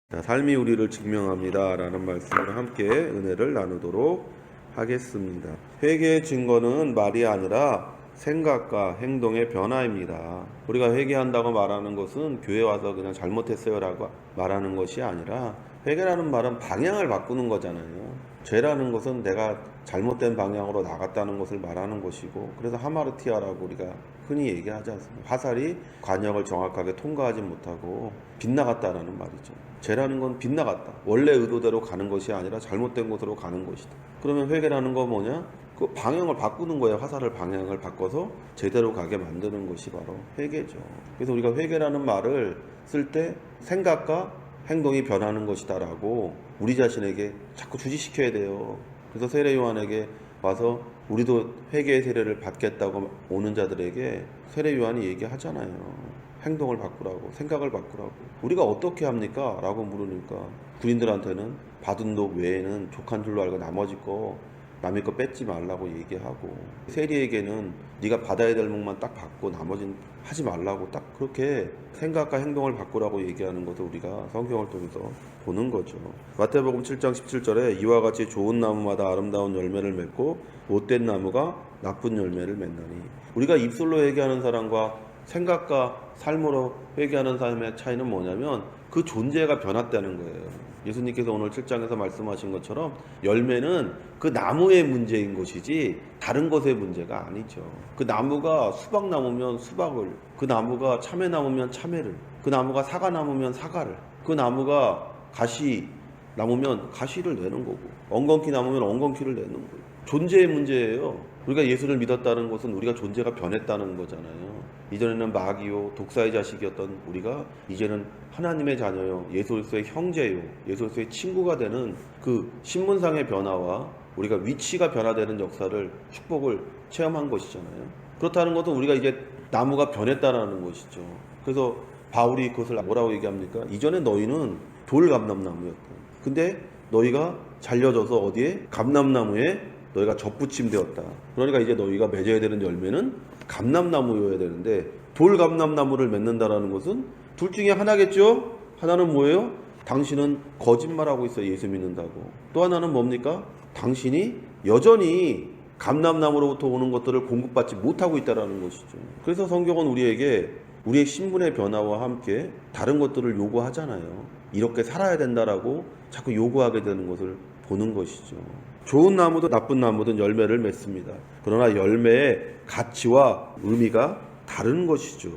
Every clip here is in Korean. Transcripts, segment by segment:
자, 삶이 우리를 증명합니다 라는 말씀을 함께 은혜를 나누도록 하겠습니다. 회개의 증거는 말이 아니라 생각과 행동의 변화입니다. 우리가 회개한다고 말하는 것은 교회 와서 그냥 잘못했어요 라고 말하는 것이 아니라, 회개라는 말은 방향을 바꾸는 거잖아요. 죄라는 것은 내가 잘못된 방향으로 나갔다는 것을 말하는 것이고, 그래서 하마르티아라고 우리가 흔히 얘기하지 않습니까? 화살이 관역을 정확하게 통과하지 못하고 빗나갔다라는 말이죠. 죄라는 건 빗나갔다, 원래 의도대로 가는 것이 아니라 잘못된 곳으로 가는 것이다. 그러면 회개라는 건 뭐냐? 그 방향을 바꾸는 거예요. 화살을 방향을 바꿔서 제대로 가게 만드는 것이 바로 회개죠. 그래서 우리가 회개라는 말을 쓸 때 생각과 행동이 변하는 것이다 라고 우리 자신에게 자꾸 주지시켜야 돼요. 그래서 세례 요한에게 와서 우리도 회개의 세례를 받겠다고 오는 자들에게 세례 요한이 얘기하잖아요. 행동을 바꾸라고, 생각을 바꾸라고. 우리가 어떻게 합니까? 라고 물으니까 군인들한테는 받은 독 외에는 족한 줄로 알고 나머지 거 남의 거 뺏지 말라고 얘기하고, 세리에게는 네가 받아야 될 목만 딱 받고 나머지는 하지 말라고 딱 그렇게 생각과 행동을 바꾸라고 얘기하는 것을 우리가 성경을 통해서 보는 거죠. 마태복음 7장 17절에 이와 같이 좋은 나무마다 아름다운 열매를 맺고 못된 나무가 나쁜 열매를 맺나니, 우리가 입술로 얘기하는 사람과 생각과 삶으로 회개하는 삶의 차이는 뭐냐면 그 존재가 변화되는 거예요. 예수님께서 오늘 7장에서 말씀하신 것처럼 열매는 그 나무의 문제인 것이지 다른 것의 문제가 아니죠. 그 나무가 수박나무면 수박을, 그 나무가 참외나무면 참외를, 그 나무가 사과나무면 사과를, 그 나무가 가시나무면 가시를 내는 거고, 엉겅퀴 나무면 엉겅퀴를 내는 거예요. 존재의 문제예요. 우리가 예수를 믿었다는 것은 우리가 존재가 변했다는 거잖아요. 이전에는 마귀요 독사의 자식이었던 우리가 이제는 하나님의 자녀요, 예수로서의 형제요, 예수로서의 친구가 되는 그 신분상의 변화와 우리가 위치가 변화되는 역사를, 축복을 체험한 것이잖아요. 그렇다는 것은 우리가 이제 나무가 변했다는 것이죠. 그래서 바울이 그것을 뭐라고 얘기합니까? 이전에 너희는 돌감람나무였다. 근데 너희가 잘려져서 어디에? 감람나무에 너희가 접붙임되었다. 그러니까 이제 너희가 맺어야 되는 열매는 감람나무여야 되는데, 돌감람나무를 맺는다라는 것은 둘 중에 하나겠죠? 하나는 뭐예요? 당신은 거짓말하고 있어요, 예수 믿는다고. 또 하나는 뭡니까? 당신이 여전히 감람나무로부터 오는 것들을 공급받지 못하고 있다는 것이죠. 그래서 성경은 우리에게 우리의 신분의 변화와 함께 다른 것들을 요구하잖아요. 이렇게 살아야 된다라고 자꾸 요구하게 되는 것을 보는 것이죠. 좋은 나무도 나쁜 나무든 열매를 맺습니다. 그러나 열매의 가치와 의미가 다른 것이죠.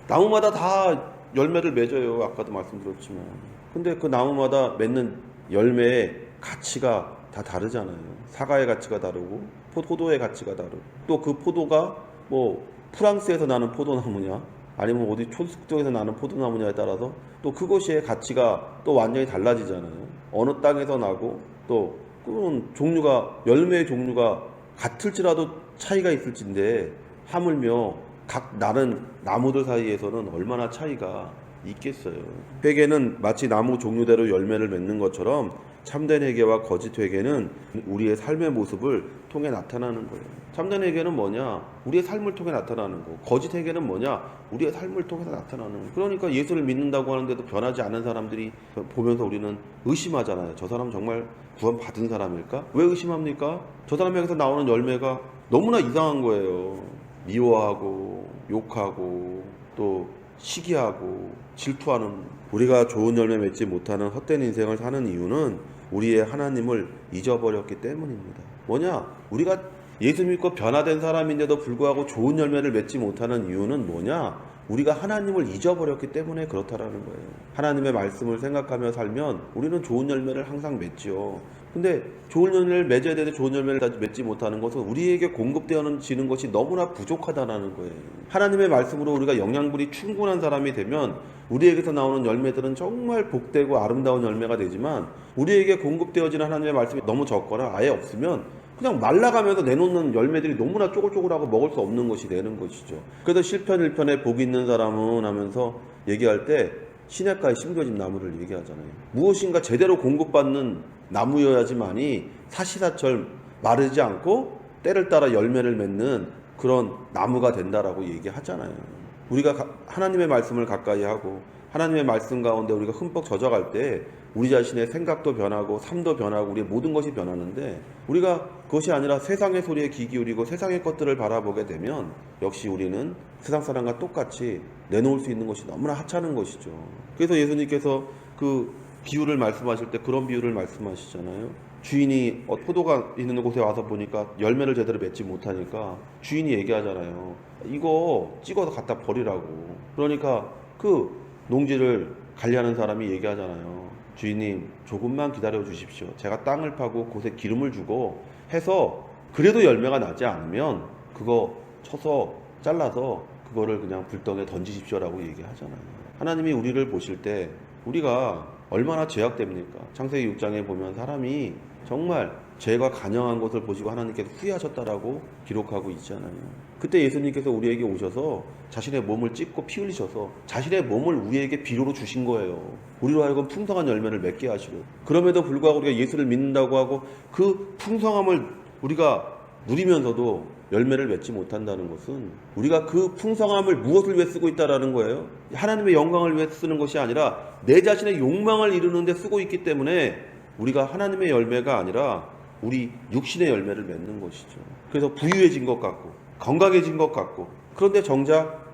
나무마다 다 열매를 맺어요. 아까도 말씀드렸지만. 근데 그 나무마다 맺는 열매의 가치가 다 다르잖아요. 사과의 가치가 다르고 포도의 가치가 다르고, 또 그 포도가 뭐 프랑스에서 나는 포도나무냐 아니면 어디 촌숙동에서 나는 포도나무냐에 따라서 또 그것의 가치가 또 완전히 달라지잖아요. 어느 땅에서 나고 또 그런 종류가, 열매의 종류가 같을지라도 차이가 있을진데 하물며 각 나는 나무들 사이에서는 얼마나 차이가 있겠어요. 회개는 마치 나무 종류대로 열매를 맺는 것처럼 참된 회개와 거짓 회개는 우리의 삶의 모습을 통해 나타나는 거예요. 참된 회개는 뭐냐? 우리의 삶을 통해 나타나는 거. 거짓 회개는 뭐냐? 우리의 삶을 통해서 나타나는 거. 그러니까 예수를 믿는다고 하는데도 변하지 않은 사람들이 보면서 우리는 의심하잖아요. 저 사람 정말 구원 받은 사람일까? 왜 의심합니까? 저 사람에게서 나오는 열매가 너무나 이상한 거예요. 미워하고 욕하고 또 시기하고 질투하는, 우리가 좋은 열매 맺지 못하는 헛된 인생을 사는 이유는 우리의 하나님을 잊어버렸기 때문입니다. 뭐냐? 우리가 예수 믿고 변화된 사람인데도 불구하고 좋은 열매를 맺지 못하는 이유는 뭐냐? 우리가 하나님을 잊어버렸기 때문에 그렇다라는 거예요. 하나님의 말씀을 생각하며 살면 우리는 좋은 열매를 항상 맺죠. 근데 좋은 열매를 맺어야 되는데 좋은 열매를 맺지 못하는 것은 우리에게 공급되어지는 것이 너무나 부족하다는 거예요. 하나님의 말씀으로 우리가 영양분이 충분한 사람이 되면 우리에게서 나오는 열매들은 정말 복되고 아름다운 열매가 되지만, 우리에게 공급되어지는 하나님의 말씀이 너무 적거나 아예 없으면 그냥 말라가면서 내놓는 열매들이 너무나 쪼글쪼글하고 먹을 수 없는 것이 되는 것이죠. 그래서 시편 1편에 복 있는 사람은 하면서 얘기할 때 시냇가에 심겨진 나무를 얘기하잖아요. 무엇인가 제대로 공급받는 나무여야지만이 사시사철 마르지 않고 때를 따라 열매를 맺는 그런 나무가 된다라고 얘기하잖아요. 우리가 하나님의 말씀을 가까이 하고 하나님의 말씀 가운데 우리가 흠뻑 젖어갈 때 우리 자신의 생각도 변하고 삶도 변하고 우리의 모든 것이 변하는데, 우리가 그것이 아니라 세상의 소리에 귀 기울이고 세상의 것들을 바라보게 되면 역시 우리는 세상 사람과 똑같이 내놓을 수 있는 것이 너무나 하찮은 것이죠. 그래서 예수님께서 그 비유를 말씀하실 때 그런 비유를 말씀하시잖아요. 주인이 포도가 있는 곳에 와서 보니까 열매를 제대로 맺지 못하니까 주인이 얘기하잖아요. 이거 찍어서 갖다 버리라고. 그러니까 그 농지를 관리하는 사람이 얘기하잖아요. 주인님, 조금만 기다려 주십시오. 제가 땅을 파고 곳에 기름을 주고 해서 그래도 열매가 나지 않으면 그거 쳐서 잘라서 그거를 그냥 불덩이에 던지십시오라고 얘기하잖아요. 하나님이 우리를 보실 때 우리가 얼마나 죄악됩니까? 창세기 6장에 보면 사람이 정말 죄가 간영한 것을 보시고 하나님께서 후회하셨다라고 기록하고 있잖아요. 그때 예수님께서 우리에게 오셔서 자신의 몸을 찢고 피 흘리셔서 자신의 몸을 우리에게 비료로 주신 거예요. 우리로 하여금 풍성한 열매를 맺게 하시고, 그럼에도 불구하고 우리가 예수를 믿는다고 하고 그 풍성함을 우리가 누리면서도 열매를 맺지 못한다는 것은 우리가 그 풍성함을 무엇을 위해 쓰고 있다라는 거예요. 하나님의 영광을 위해 쓰는 것이 아니라 내 자신의 욕망을 이루는 데 쓰고 있기 때문에 우리가 하나님의 열매가 아니라 우리 육신의 열매를 맺는 것이죠. 그래서 부유해진 것 같고 건강해진 것 같고, 그런데 정작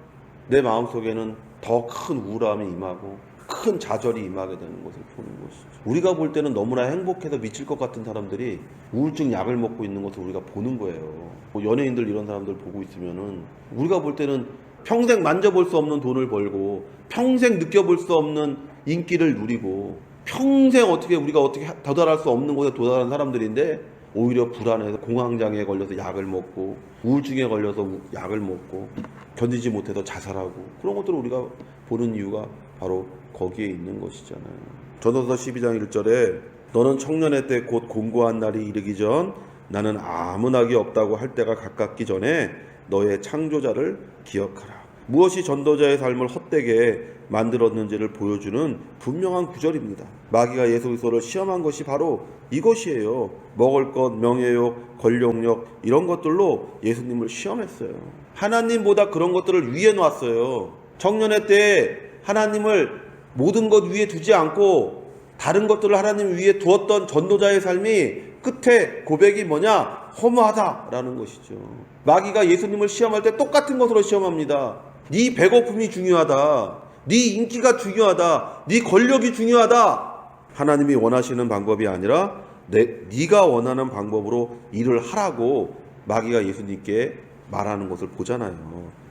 내 마음속에는 더 큰 우울함이 임하고 큰 좌절이 임하게 되는 것을 보는 것이죠. 우리가 볼 때는 너무나 행복해서 미칠 것 같은 사람들이 우울증 약을 먹고 있는 것을 우리가 보는 거예요. 뭐 연예인들 이런 사람들 보고 있으면은 우리가 볼 때는 평생 만져볼 수 없는 돈을 벌고 평생 느껴볼 수 없는 인기를 누리고 평생 우리가 어떻게 도달할 수 없는 곳에 도달한 사람들인데 오히려 불안해서 공황장애에 걸려서 약을 먹고 우울증에 걸려서 약을 먹고 견디지 못해서 자살하고, 그런 것들을 우리가 보는 이유가 바로 거기에 있는 것이잖아요. 전도서 12장 1절에 너는 청년의 때 곧 공고한 날이 이르기 전 나는 아무 낙이 없다고 할 때가 가깝기 전에 너의 창조자를 기억하라. 무엇이 전도자의 삶을 헛되게 만들었는지를 보여주는 분명한 구절입니다. 마귀가 예수 그리스도를 시험한 것이 바로 이것이에요. 먹을 것, 명예욕, 권력력 이런 것들로 예수님을 시험했어요. 하나님보다 그런 것들을 위에 놨어요. 청년의 때에 하나님을 모든 것 위에 두지 않고 다른 것들을 하나님 위에 두었던 전도자의 삶이 끝에 고백이 뭐냐? 허무하다라는 것이죠. 마귀가 예수님을 시험할 때 똑같은 것으로 시험합니다. 네 배고픔이 중요하다. 네 인기가 중요하다. 네 권력이 중요하다. 하나님이 원하시는 방법이 아니라 네가 원하는 방법으로 일을 하라고 마귀가 예수님께 말하는 것을 보잖아요.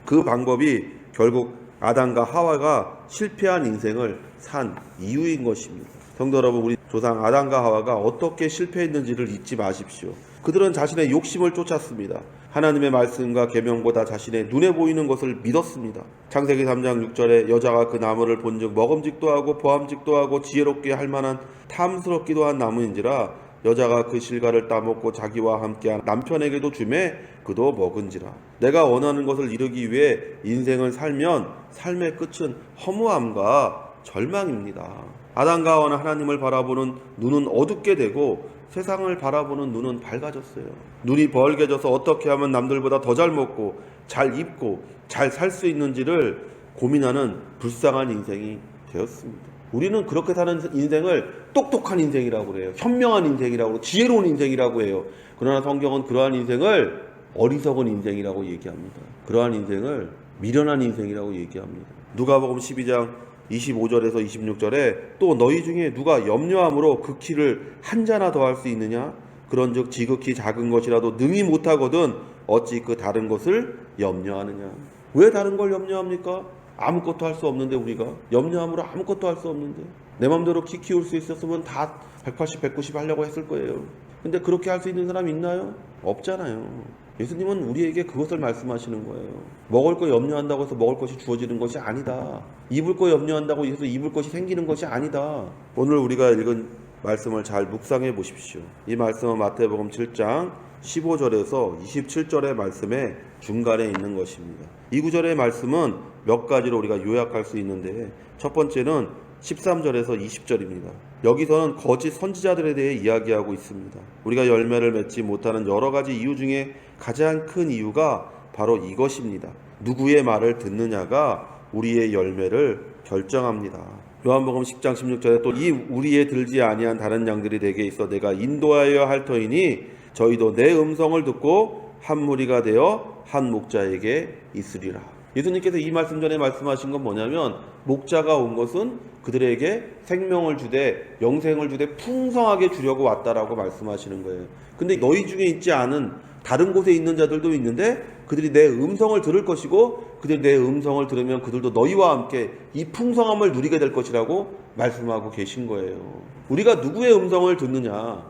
그 방법이 결국 아담과 하와가 실패한 인생을 산 이유인 것입니다. 성도 여러분, 우리 조상 아담과 하와가 어떻게 실패했는지를 잊지 마십시오. 그들은 자신의 욕심을 쫓았습니다. 하나님의 말씀과 계명보다 자신의 눈에 보이는 것을 믿었습니다. 창세기 3장 6절에 여자가 그 나무를 본즉 먹음직도 하고 보암직도 하고 지혜롭게 할 만한 탐스럽기도 한 나무인지라 여자가 그 실과를 따먹고 자기와 함께한 남편에게도 주매 그도 먹은지라. 내가 원하는 것을 이루기 위해 인생을 살면 삶의 끝은 허무함과 절망입니다. 아담과 하와는 하나님을 바라보는 눈은 어둡게 되고 세상을 바라보는 눈은 밝아졌어요. 눈이 벌게져서 어떻게 하면 남들보다 더 잘 먹고 잘 입고 잘 살 수 있는지를 고민하는 불쌍한 인생이 되었습니다. 우리는 그렇게 사는 인생을 똑똑한 인생이라고 그래요. 현명한 인생이라고 그래요. 지혜로운 인생이라고 해요. 그러나 성경은 그러한 인생을 어리석은 인생이라고 얘기합니다. 그러한 인생을 미련한 인생이라고 얘기합니다. 누가복음 12장 25절에서 26절에 또 너희 중에 누가 염려함으로 그 키를 한 자나 더 할 수 있느냐? 그런즉 지극히 작은 것이라도 능히 못하거든 어찌 그 다른 것을 염려하느냐? 왜 다른 걸 염려합니까? 아무것도 할 수 없는데, 우리가 염려함으로 아무것도 할 수 없는데, 내 맘대로 키 키울 수 있었으면 다 180, 190 하려고 했을 거예요. 근데 그렇게 할 수 있는 사람 있나요? 없잖아요. 예수님은 우리에게 그것을 말씀하시는 거예요. 먹을 거 염려한다고 해서 먹을 것이 주어지는 것이 아니다. 입을 거 염려한다고 해서 입을 것이 생기는 것이 아니다. 오늘 우리가 읽은 말씀을 잘 묵상해 보십시오. 이 말씀은 마태복음 7장 15절에서 27절의 말씀의 중간에 있는 것입니다. 이 구절의 말씀은 몇 가지로 우리가 요약할 수 있는데, 첫 번째는 13절에서 20절입니다. 여기서는 거짓 선지자들에 대해 이야기하고 있습니다. 우리가 열매를 맺지 못하는 여러 가지 이유 중에 가장 큰 이유가 바로 이것입니다. 누구의 말을 듣느냐가 우리의 열매를 결정합니다. 요한복음 10장 16절에 또 이 우리에 들지 아니한 다른 양들이 내게 있어 내가 인도하여 할 터이니 저희도 내 음성을 듣고 한 무리가 되어 한 목자에게 있으리라. 예수님께서 이 말씀 전에 말씀하신 건 뭐냐면 목자가 온 것은 그들에게 생명을 주되 영생을 주되 풍성하게 주려고 왔다라고 말씀하시는 거예요. 근데 너희 중에 있지 않은 다른 곳에 있는 자들도 있는데 그들이 내 음성을 들을 것이고 그들이 내 음성을 들으면 그들도 너희와 함께 이 풍성함을 누리게 될 것이라고 말씀하고 계신 거예요. 우리가 누구의 음성을 듣느냐,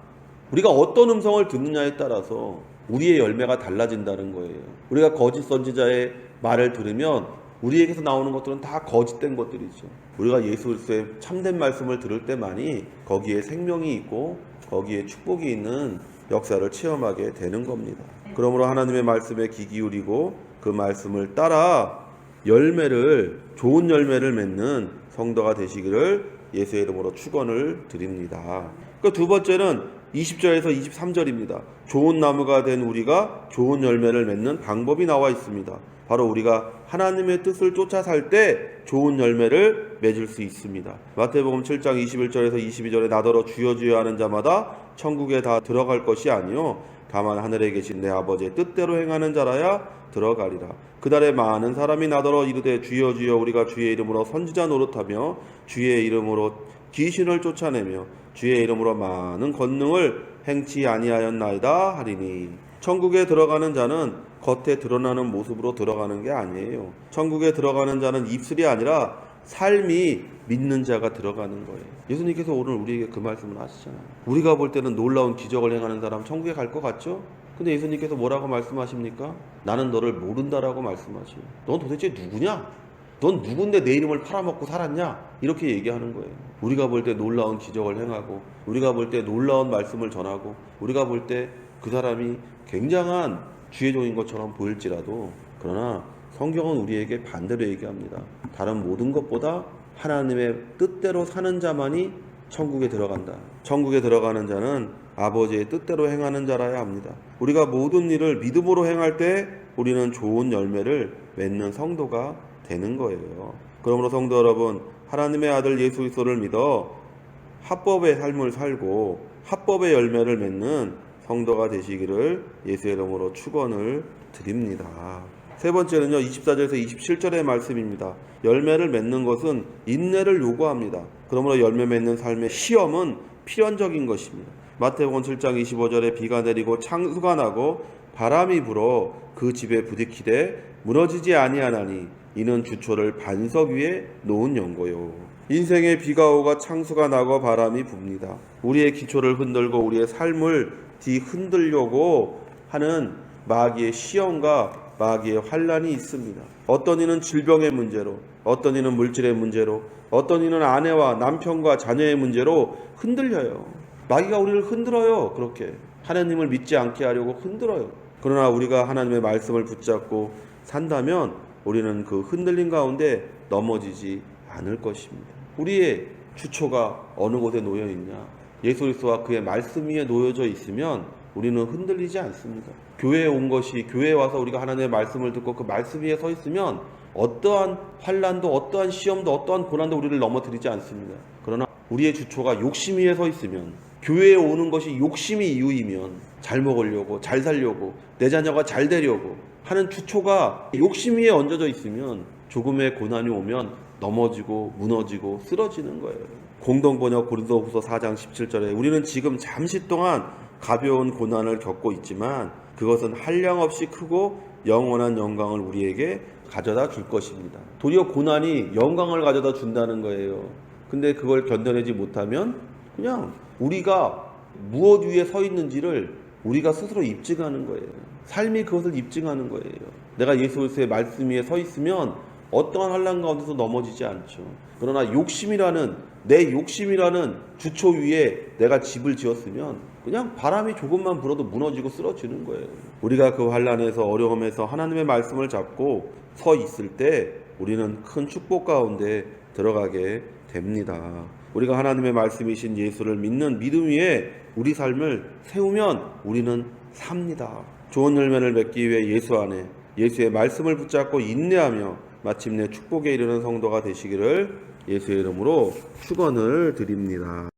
우리가 어떤 음성을 듣느냐에 따라서 우리의 열매가 달라진다는 거예요. 우리가 거짓 선지자의 말을 들으면 우리에게서 나오는 것들은 다 거짓된 것들이죠. 우리가 예수 그리스도의 참된 말씀을 들을 때만이 거기에 생명이 있고 거기에 축복이 있는 역사를 체험하게 되는 겁니다. 그러므로 하나님의 말씀에 귀 기울이고 그 말씀을 따라 좋은 열매를 맺는 성도가 되시기를 예수의 이름으로 축원을 드립니다. 그 두 번째는 20절에서 23절입니다. 좋은 나무가 된 우리가 좋은 열매를 맺는 방법이 나와 있습니다. 바로 우리가 하나님의 뜻을 쫓아 살 때 좋은 열매를 맺을 수 있습니다. 마태복음 7장 21절에서 22절에 나더러 주여 주여 하는 자마다 천국에 다 들어갈 것이 아니요 다만 하늘에 계신 내 아버지의 뜻대로 행하는 자라야 들어가리라. 그날에 많은 사람이 나더러 이르되 주여 주여 우리가 주의 이름으로 선지자 노릇하며 주의 이름으로 귀신을 쫓아내며 주의 이름으로 많은 권능을 행치 아니하였나이다 하리니. 천국에 들어가는 자는 겉에 드러나는 모습으로 들어가는 게 아니에요. 천국에 들어가는 자는 입술이 아니라 삶이 믿는 자가 들어가는 거예요. 예수님께서 오늘 우리에게 그 말씀을 하시잖아요. 우리가 볼 때는 놀라운 기적을 행하는 사람 천국에 갈 것 같죠? 근데 예수님께서 뭐라고 말씀하십니까? 나는 너를 모른다라고 말씀하시요. 넌 도대체 누구냐? 넌 누군데 내 이름을 팔아먹고 살았냐? 이렇게 얘기하는 거예요. 우리가 볼 때 놀라운 기적을 행하고 우리가 볼 때 놀라운 말씀을 전하고 우리가 볼 때 그 사람이 굉장한 주의 종인 것처럼 보일지라도 그러나 성경은 우리에게 반대로 얘기합니다. 다른 모든 것보다 하나님의 뜻대로 사는 자만이 천국에 들어간다. 천국에 들어가는 자는 아버지의 뜻대로 행하는 자라야 합니다. 우리가 모든 일을 믿음으로 행할 때 우리는 좋은 열매를 맺는 성도가 되는 거예요. 그러므로 성도 여러분, 하나님의 아들 예수 그리스도를 믿어 합법의 삶을 살고 합법의 열매를 맺는 성도가 되시기를 예수의 이름으로 축원을 드립니다. 세 번째는요, 24절에서 27절의 말씀입니다. 열매를 맺는 것은 인내를 요구합니다. 그러므로 열매 맺는 삶의 시험은 필연적인 것입니다. 마태복음 7장 25절에 비가 내리고 창수가 나고 바람이 불어 그 집에 부딪히되 무너지지 아니하나니 이는 주초를 반석 위에 놓은 연고요. 인생에 비가 오고 창수가 나고 바람이 붑니다. 우리의 기초를 흔들고 우리의 삶을 뒤흔들려고 하는 마귀의 시험과 마귀의 환난이 있습니다. 어떤 이는 질병의 문제로, 어떤 이는 물질의 문제로, 어떤 이는 아내와 남편과 자녀의 문제로 흔들려요. 마귀가 우리를 흔들어요. 그렇게 하나님을 믿지 않게 하려고 흔들어요. 그러나 우리가 하나님의 말씀을 붙잡고 산다면 우리는 그 흔들림 가운데 넘어지지 않을 것입니다. 우리의 주초가 어느 곳에 놓여 있냐? 예수 그리스도와 그의 말씀 위에 놓여져 있으면 우리는 흔들리지 않습니다. 교회에 온 것이, 교회에 와서 우리가 하나님의 말씀을 듣고 그 말씀 위에 서 있으면 어떠한 환난도 어떠한 시험도 어떠한 고난도 우리를 넘어뜨리지 않습니다. 그러나 우리의 주초가 욕심 위에 서 있으면, 교회에 오는 것이 욕심이 이유이면, 잘 먹으려고, 잘 살려고, 내 자녀가 잘 되려고 하는 주초가 욕심 위에 얹어져 있으면 조금의 고난이 오면 넘어지고 무너지고 쓰러지는 거예요. 공동번역 고린도후서 4장 17절에 우리는 지금 잠시 동안 가벼운 고난을 겪고 있지만 그것은 한량없이 크고 영원한 영광을 우리에게 가져다 줄 것입니다. 도리어 고난이 영광을 가져다 준다는 거예요. 근데 그걸 견뎌내지 못하면 그냥 우리가 무엇 위에 서 있는지를 우리가 스스로 입증하는 거예요. 삶이 그것을 입증하는 거예요. 내가 예수 그리스도의 말씀 위에 서 있으면 어떠한 환난 가운데서 넘어지지 않죠. 그러나 내 욕심이라는 주초 위에 내가 집을 지었으면 그냥 바람이 조금만 불어도 무너지고 쓰러지는 거예요. 우리가 그 환난에서 어려움에서 하나님의 말씀을 잡고 서 있을 때 우리는 큰 축복 가운데 들어가게 됩니다. 우리가 하나님의 말씀이신 예수를 믿는 믿음 위에 우리 삶을 세우면 우리는 삽니다. 좋은 열매를 맺기 위해 예수 안에 예수의 말씀을 붙잡고 인내하며 마침내 축복에 이르는 성도가 되시기를 예수의 이름으로 축원을 드립니다.